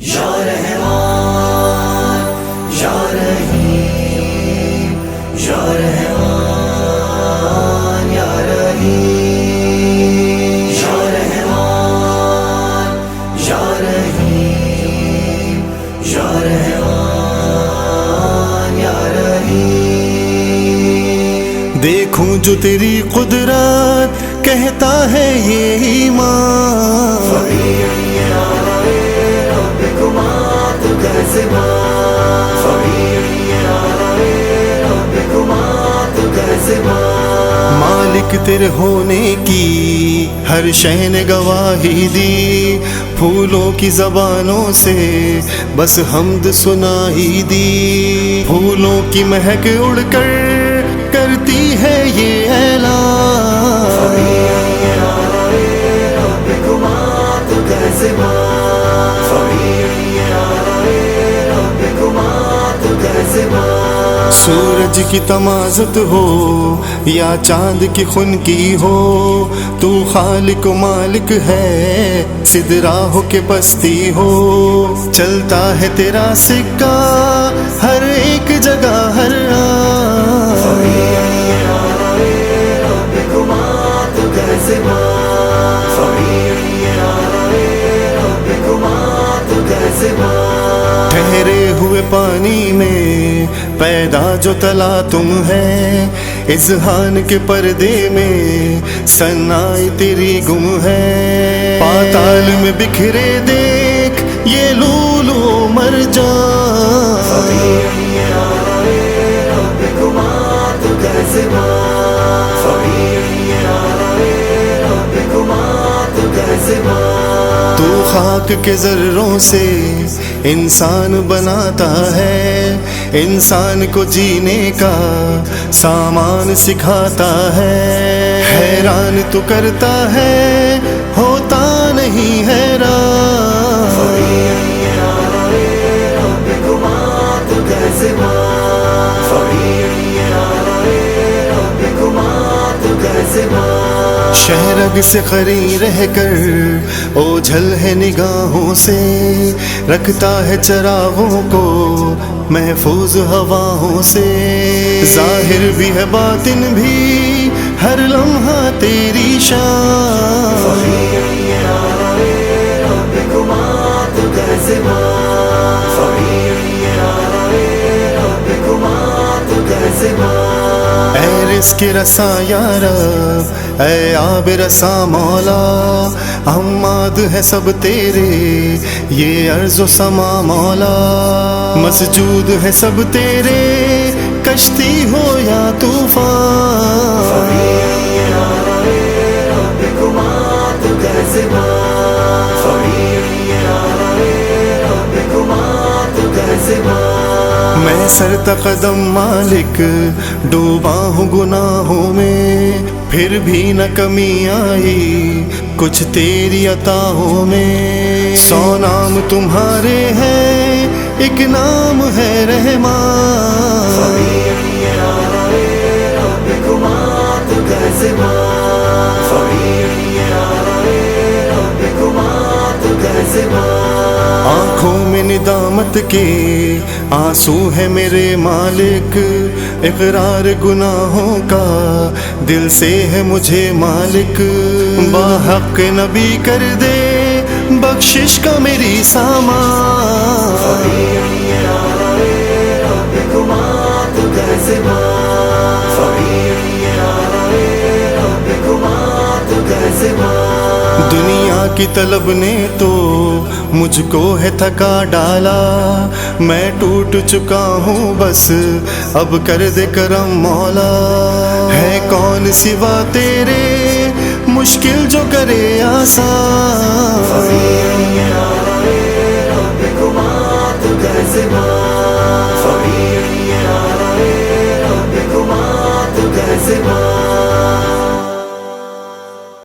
یا رحمان یا رحیم یا رحمان یا رحیم یا رحمان یا رحیم یا رحمان یا رحیم۔ دیکھوں جو تیری قدرت کہتا ہے یہ ایمان، مالک تیرے ہونے کی ہر شے نے گواہی دی، پھولوں کی زبانوں سے بس حمد سنائی دی، پھولوں کی مہک اڑ کر کرتی ہے یہ اعلان، سورج کی تمازت ہو یا چاند کی خن کی ہو، تو خالق و مالک ہے سدرا ہو کہ پستی ہو، چلتا ہے تیرا سکہ ہر ایک جگہ ہر ٹھہرے ہوئے پانی میں پیدا جو تلا تم ہے، اذہان کے پردے میں ثنائی تیری گم ہے، پاتال میں بکھرے دیکھ یہ لولو مرجان، تو خاک کے ذروں سے انسان بناتا ہے، انسان کو جینے کا سامان سکھاتا ہے، حیران تو کرتا ہے ہوتا نہیں حیران، شہرگ سے قری رہ کر اوجھل ہے نگاہوں سے، رکھتا ہے چراغوں کو محفوظ ہواؤں سے، ظاہر بھی ہے باطن بھی ہر لمحہ تیری شان، اے رزق رساں یا رب، اے آب رساں مولا، حماد ہے سب تیرے یہ ارض و سما مولا، مسجود ہے سب تیرے کشتی ہو یا طوفان، میں سر تقدم مالک ڈوبا ہوں گناہوں میں، پھر بھی نہ کمی آئی کچھ تیری عطاؤں میں، 100 نام تمہارے ہیں ایک نام ہے رحمان، آنکھوں میں ندامت کے آنسو ہے میرے مالک، اقرار گناہوں کا دل سے ہے مجھے مالک، باحق نبی کر دے بخشش کا میری سامان، دنیا کی طلب نے تو مجھ کو ہے تھکا ڈالا، میں ٹوٹ چکا ہوں بس اب کر دے کرم مولا، ہے کون سوا تیرے مشکل جو کرے آسان،